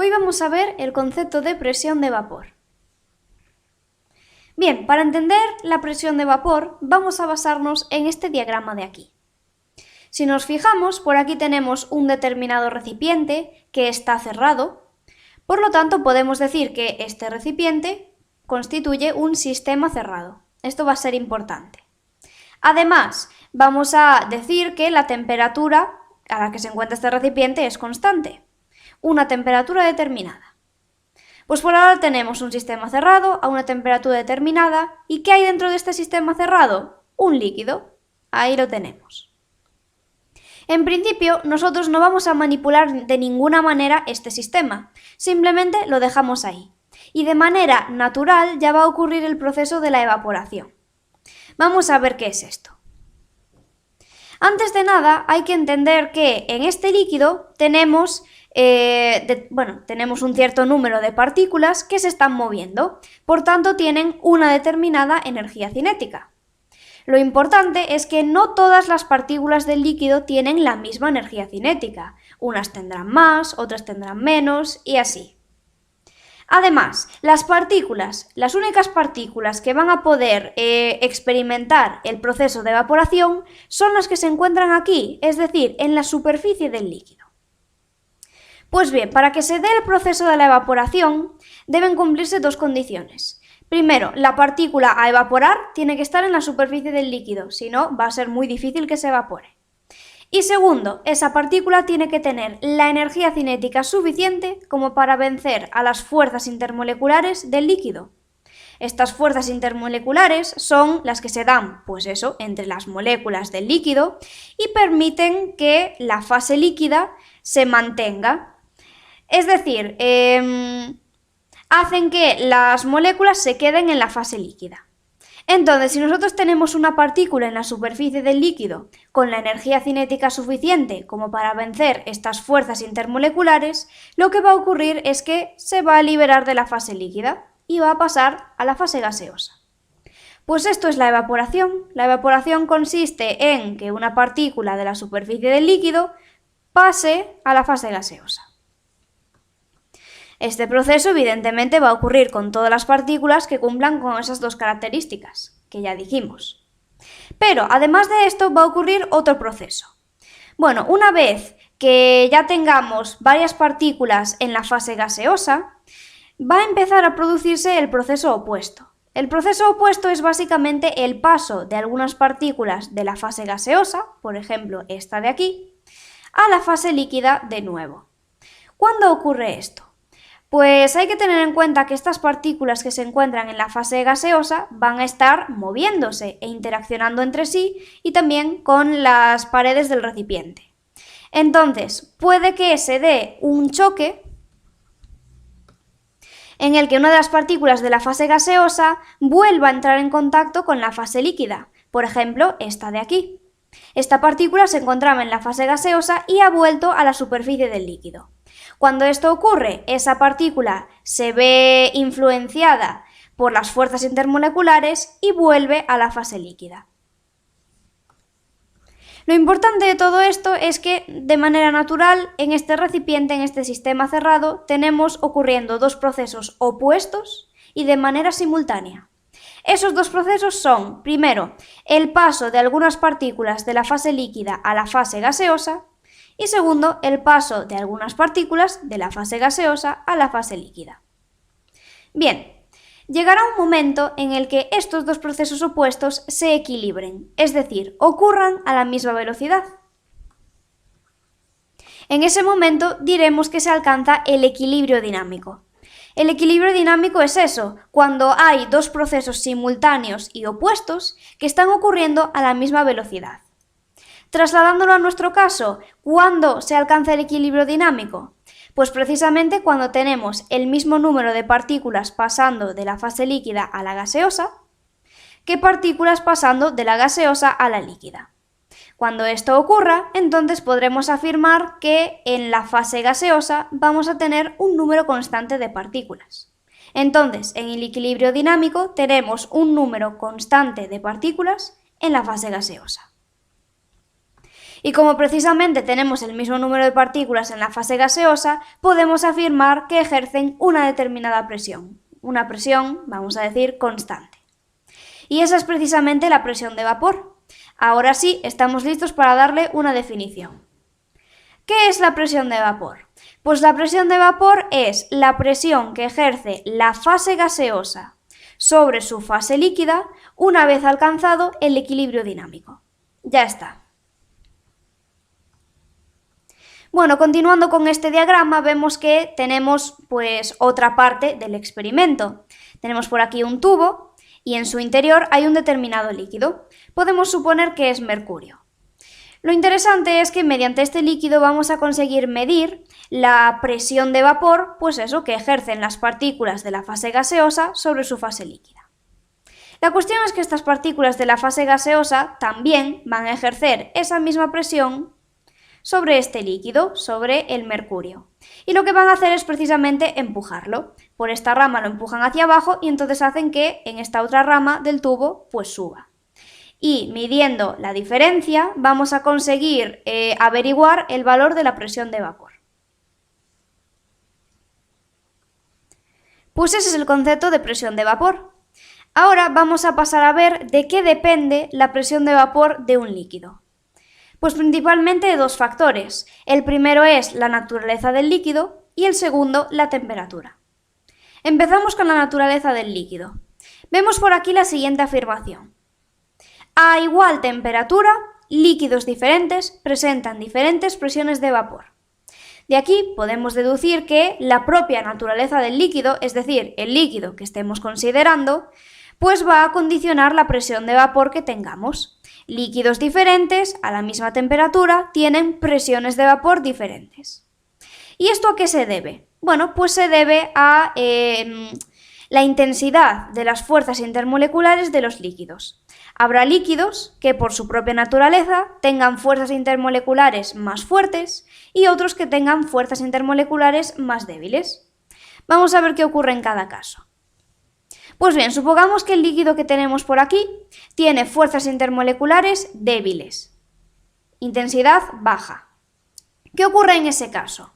Hoy vamos a ver el concepto de presión de vapor. Bien, para entender la presión de vapor vamos a basarnos en este diagrama de aquí. Si nos fijamos, por aquí tenemos un determinado recipiente que está cerrado, por lo tanto podemos decir que este recipiente constituye un sistema cerrado. Esto va a ser importante. Además, vamos a decir que la temperatura a la que se encuentra este recipiente es constante, una temperatura determinada. Pues por ahora tenemos un sistema cerrado a una temperatura determinada. ¿Y qué hay dentro de este sistema cerrado? Un líquido. Ahí lo tenemos. En principio, nosotros no vamos a manipular de ninguna manera este sistema, simplemente lo dejamos ahí. Y de manera natural ya va a ocurrir el proceso de la evaporación. Vamos a ver qué es esto. Antes de nada, hay que entender que en este líquido tenemos un cierto número de partículas que se están moviendo, por tanto tienen una determinada energía cinética. Lo importante es que no todas las partículas del líquido tienen la misma energía cinética, unas tendrán más, otras tendrán menos y así. Además, las únicas partículas que van a poder experimentar el proceso de evaporación son las que se encuentran aquí, es decir, en la superficie del líquido. Pues bien, para que se dé el proceso de la evaporación, deben cumplirse dos condiciones. Primero, la partícula a evaporar tiene que estar en la superficie del líquido, si no, va a ser muy difícil que se evapore. Y segundo, esa partícula tiene que tener la energía cinética suficiente como para vencer a las fuerzas intermoleculares del líquido. Estas fuerzas intermoleculares son las que se dan, entre las moléculas del líquido y permiten que la fase líquida se mantenga. Es decir, hacen que las moléculas se queden en la fase líquida. Entonces, si nosotros tenemos una partícula en la superficie del líquido con la energía cinética suficiente como para vencer estas fuerzas intermoleculares, lo que va a ocurrir es que se va a liberar de la fase líquida y va a pasar a la fase gaseosa. Pues esto es la evaporación. La evaporación consiste en que una partícula de la superficie del líquido pase a la fase gaseosa. Este proceso evidentemente va a ocurrir con todas las partículas que cumplan con esas dos características, que ya dijimos. Pero además de esto va a ocurrir otro proceso. Bueno, una vez que ya tengamos varias partículas en la fase gaseosa, va a empezar a producirse el proceso opuesto. El proceso opuesto es básicamente el paso de algunas partículas de la fase gaseosa, por ejemplo esta de aquí, a la fase líquida de nuevo. ¿Cuándo ocurre esto? Pues hay que tener en cuenta que estas partículas que se encuentran en la fase gaseosa van a estar moviéndose e interaccionando entre sí y también con las paredes del recipiente. Entonces, puede que se dé un choque en el que una de las partículas de la fase gaseosa vuelva a entrar en contacto con la fase líquida, por ejemplo, esta de aquí. Esta partícula se encontraba en la fase gaseosa y ha vuelto a la superficie del líquido. Cuando esto ocurre, esa partícula se ve influenciada por las fuerzas intermoleculares y vuelve a la fase líquida. Lo importante de todo esto es que, de manera natural, en este recipiente, en este sistema cerrado, tenemos ocurriendo dos procesos opuestos y de manera simultánea. Esos dos procesos son, primero, el paso de algunas partículas de la fase líquida a la fase gaseosa y segundo, el paso de algunas partículas de la fase gaseosa a la fase líquida. Bien, llegará un momento en el que estos dos procesos opuestos se equilibren, es decir, ocurran a la misma velocidad. En ese momento diremos que se alcanza el equilibrio dinámico. El equilibrio dinámico es eso, cuando hay dos procesos simultáneos y opuestos que están ocurriendo a la misma velocidad. Trasladándolo a nuestro caso, ¿cuándo se alcanza el equilibrio dinámico? Pues precisamente cuando tenemos el mismo número de partículas pasando de la fase líquida a la gaseosa que partículas pasando de la gaseosa a la líquida. Cuando esto ocurra, entonces podremos afirmar que en la fase gaseosa vamos a tener un número constante de partículas. Entonces, en el equilibrio dinámico tenemos un número constante de partículas en la fase gaseosa. Y como precisamente tenemos el mismo número de partículas en la fase gaseosa, podemos afirmar que ejercen una determinada presión. Una presión, vamos a decir, constante. Y esa es precisamente la presión de vapor. Ahora sí, estamos listos para darle una definición. ¿Qué es la presión de vapor? Pues la presión de vapor es la presión que ejerce la fase gaseosa sobre su fase líquida una vez alcanzado el equilibrio dinámico. Ya está. Bueno, continuando con este diagrama, vemos que tenemos pues otra parte del experimento. Tenemos por aquí un tubo y en su interior hay un determinado líquido. Podemos suponer que es mercurio. Lo interesante es que mediante este líquido vamos a conseguir medir la presión de vapor, pues eso, que ejercen las partículas de la fase gaseosa sobre su fase líquida. La cuestión es que estas partículas de la fase gaseosa también van a ejercer esa misma presión sobre este líquido, sobre el mercurio. Y lo que van a hacer es precisamente empujarlo. Por esta rama lo empujan hacia abajo y entonces hacen que en esta otra rama del tubo pues suba. Y midiendo la diferencia vamos a conseguir averiguar el valor de la presión de vapor. Pues ese es el concepto de presión de vapor. Ahora vamos a pasar a ver de qué depende la presión de vapor de un líquido. Pues principalmente de dos factores. El primero es la naturaleza del líquido y el segundo la temperatura. Empezamos con la naturaleza del líquido. Vemos por aquí la siguiente afirmación. A igual temperatura, líquidos diferentes presentan diferentes presiones de vapor. De aquí podemos deducir que la propia naturaleza del líquido, es decir, el líquido que estemos considerando, pues va a condicionar la presión de vapor que tengamos. Líquidos diferentes a la misma temperatura tienen presiones de vapor diferentes. ¿Y esto a qué se debe? Bueno, pues se debe a la intensidad de las fuerzas intermoleculares de los líquidos. Habrá líquidos que por su propia naturaleza tengan fuerzas intermoleculares más fuertes y otros que tengan fuerzas intermoleculares más débiles. Vamos a ver qué ocurre en cada caso. Pues bien, supongamos que el líquido que tenemos por aquí tiene fuerzas intermoleculares débiles, intensidad baja. ¿Qué ocurre en ese caso?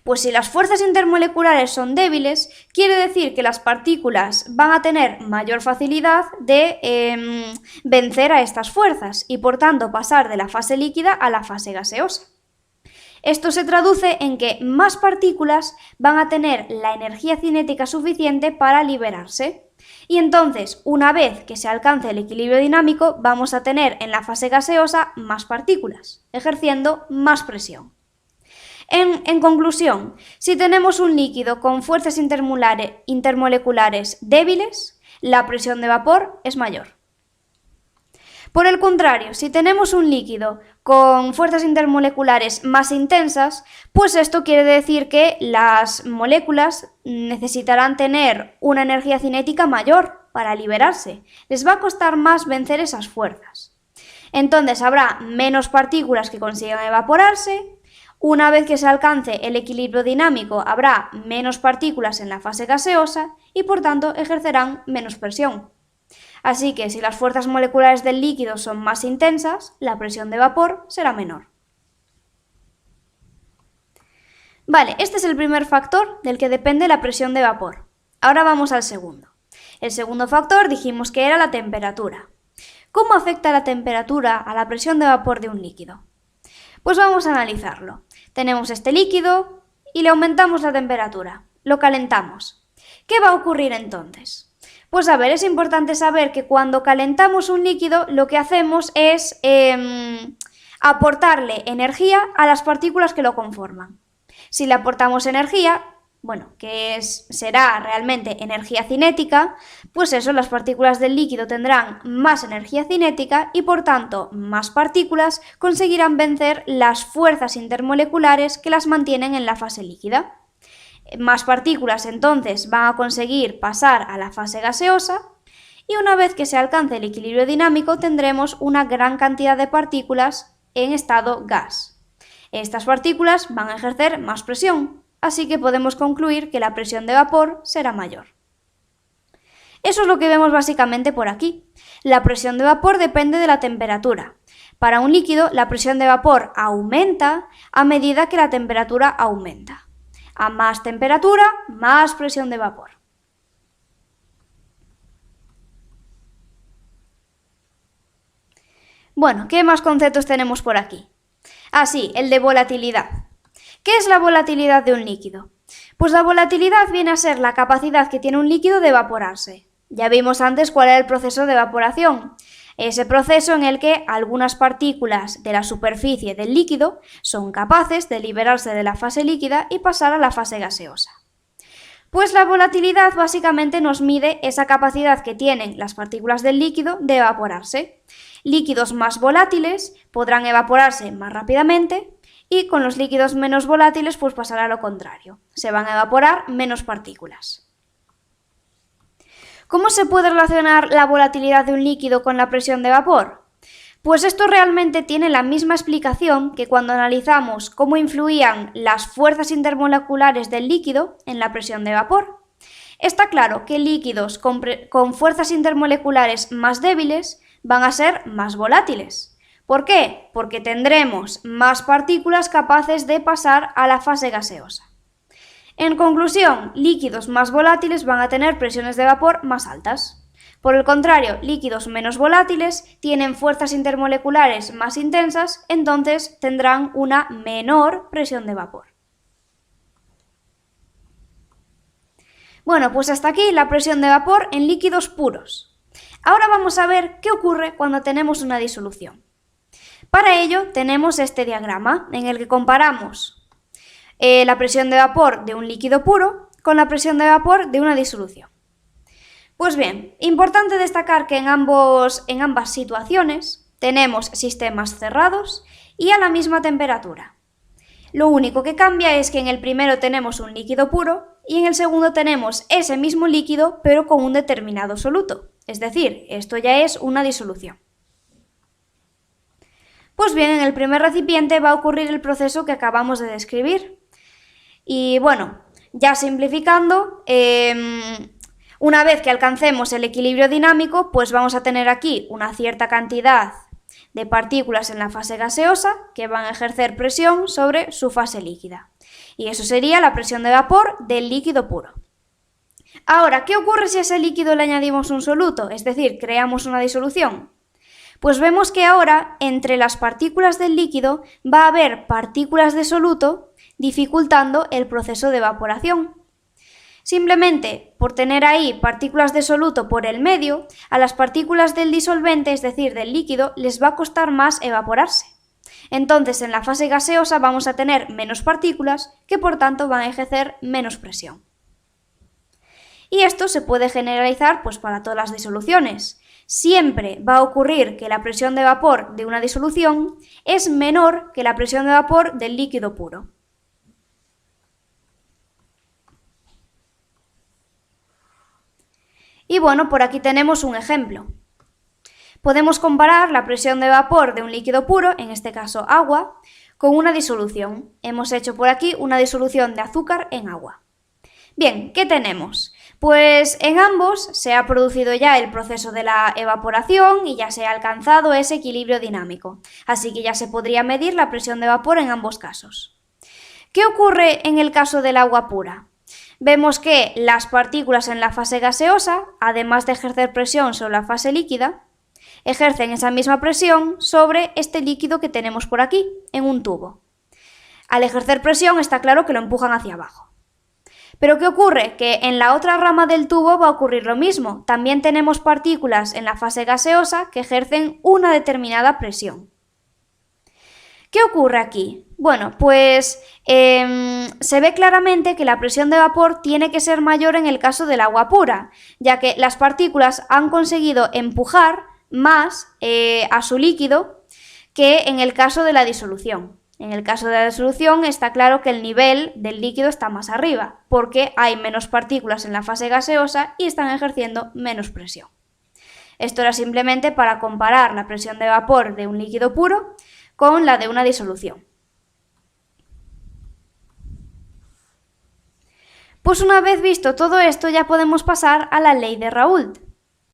Pues si las fuerzas intermoleculares son débiles, quiere decir que las partículas van a tener mayor facilidad de vencer a estas fuerzas y por tanto pasar de la fase líquida a la fase gaseosa. Esto se traduce en que más partículas van a tener la energía cinética suficiente para liberarse. Y entonces, una vez que se alcance el equilibrio dinámico, vamos a tener en la fase gaseosa más partículas, ejerciendo más presión. En conclusión, si tenemos un líquido con fuerzas intermoleculares débiles, la presión de vapor es mayor. Por el contrario, si tenemos un líquido con fuerzas intermoleculares más intensas, pues esto quiere decir que las moléculas necesitarán tener una energía cinética mayor para liberarse. Les va a costar más vencer esas fuerzas. Entonces habrá menos partículas que consigan evaporarse. Una vez que se alcance el equilibrio dinámico, habrá menos partículas en la fase gaseosa y por tanto ejercerán menos presión. Así que si las fuerzas moleculares del líquido son más intensas, la presión de vapor será menor. Vale, este es el primer factor del que depende la presión de vapor. Ahora vamos al segundo. El segundo factor dijimos que era la temperatura. ¿Cómo afecta la temperatura a la presión de vapor de un líquido? Pues vamos a analizarlo. Tenemos este líquido y le aumentamos la temperatura, lo calentamos. ¿Qué va a ocurrir entonces? Pues a ver, es importante saber que cuando calentamos un líquido lo que hacemos es aportarle energía a las partículas que lo conforman. Si le aportamos energía, bueno, será realmente energía cinética, pues eso, las partículas del líquido tendrán más energía cinética y por tanto más partículas conseguirán vencer las fuerzas intermoleculares que las mantienen en la fase líquida. Más partículas entonces van a conseguir pasar a la fase gaseosa y una vez que se alcance el equilibrio dinámico tendremos una gran cantidad de partículas en estado gas. Estas partículas van a ejercer más presión, así que podemos concluir que la presión de vapor será mayor. Eso es lo que vemos básicamente por aquí. La presión de vapor depende de la temperatura. Para un líquido, la presión de vapor aumenta a medida que la temperatura aumenta. A más temperatura, más presión de vapor. Bueno, ¿qué más conceptos tenemos por aquí? Ah, sí, el de volatilidad. ¿Qué es la volatilidad de un líquido? Pues la volatilidad viene a ser la capacidad que tiene un líquido de evaporarse. Ya vimos antes cuál era el proceso de evaporación. Ese proceso en el que algunas partículas de la superficie del líquido son capaces de liberarse de la fase líquida y pasar a la fase gaseosa. Pues la volatilidad básicamente nos mide esa capacidad que tienen las partículas del líquido de evaporarse. Líquidos más volátiles podrán evaporarse más rápidamente y con los líquidos menos volátiles pues pasará lo contrario. Se van a evaporar menos partículas. ¿Cómo se puede relacionar la volatilidad de un líquido con la presión de vapor? Pues esto realmente tiene la misma explicación que cuando analizamos cómo influían las fuerzas intermoleculares del líquido en la presión de vapor. Está claro que líquidos con fuerzas intermoleculares más débiles van a ser más volátiles. ¿Por qué? Porque tendremos más partículas capaces de pasar a la fase gaseosa. En conclusión, líquidos más volátiles van a tener presiones de vapor más altas. Por el contrario, líquidos menos volátiles tienen fuerzas intermoleculares más intensas, entonces tendrán una menor presión de vapor. Bueno, pues hasta aquí la presión de vapor en líquidos puros. Ahora vamos a ver qué ocurre cuando tenemos una disolución. Para ello tenemos este diagrama en el que comparamos la presión de vapor de un líquido puro con la presión de vapor de una disolución. Pues bien, importante destacar que en ambas situaciones tenemos sistemas cerrados y a la misma temperatura. Lo único que cambia es que en el primero tenemos un líquido puro y en el segundo tenemos ese mismo líquido pero con un determinado soluto. Es decir, esto ya es una disolución. Pues bien, en el primer recipiente va a ocurrir el proceso que acabamos de describir. Y bueno, ya simplificando, una vez que alcancemos el equilibrio dinámico, pues vamos a tener aquí una cierta cantidad de partículas en la fase gaseosa que van a ejercer presión sobre su fase líquida. Y eso sería la presión de vapor del líquido puro. Ahora, ¿qué ocurre si a ese líquido le añadimos un soluto? Es decir, creamos una disolución. Pues vemos que ahora, entre las partículas del líquido, va a haber partículas de soluto, dificultando el proceso de evaporación. Simplemente por tener ahí partículas de soluto por el medio, a las partículas del disolvente, es decir, del líquido, les va a costar más evaporarse. Entonces, en la fase gaseosa vamos a tener menos partículas que por tanto van a ejercer menos presión. Y esto se puede generalizar pues, para todas las disoluciones. Siempre va a ocurrir que la presión de vapor de una disolución es menor que la presión de vapor del líquido puro. Y bueno, por aquí tenemos un ejemplo. Podemos comparar la presión de vapor de un líquido puro, en este caso agua, con una disolución. Hemos hecho por aquí una disolución de azúcar en agua. Bien, ¿qué tenemos? Pues en ambos se ha producido ya el proceso de la evaporación y ya se ha alcanzado ese equilibrio dinámico, así que ya se podría medir la presión de vapor en ambos casos. ¿Qué ocurre en el caso del agua pura? Vemos que las partículas en la fase gaseosa, además de ejercer presión sobre la fase líquida, ejercen esa misma presión sobre este líquido que tenemos por aquí, en un tubo. Al ejercer presión está claro que lo empujan hacia abajo. Pero ¿qué ocurre? Que en la otra rama del tubo va a ocurrir lo mismo. También tenemos partículas en la fase gaseosa que ejercen una determinada presión. ¿Qué ocurre aquí? Bueno, pues se ve claramente que la presión de vapor tiene que ser mayor en el caso del agua pura, ya que las partículas han conseguido empujar más a su líquido que en el caso de la disolución. En el caso de la disolución está claro que el nivel del líquido está más arriba, porque hay menos partículas en la fase gaseosa y están ejerciendo menos presión. Esto era simplemente para comparar la presión de vapor de un líquido puro con la de una disolución. Pues una vez visto todo esto ya podemos pasar a la ley de Raoult.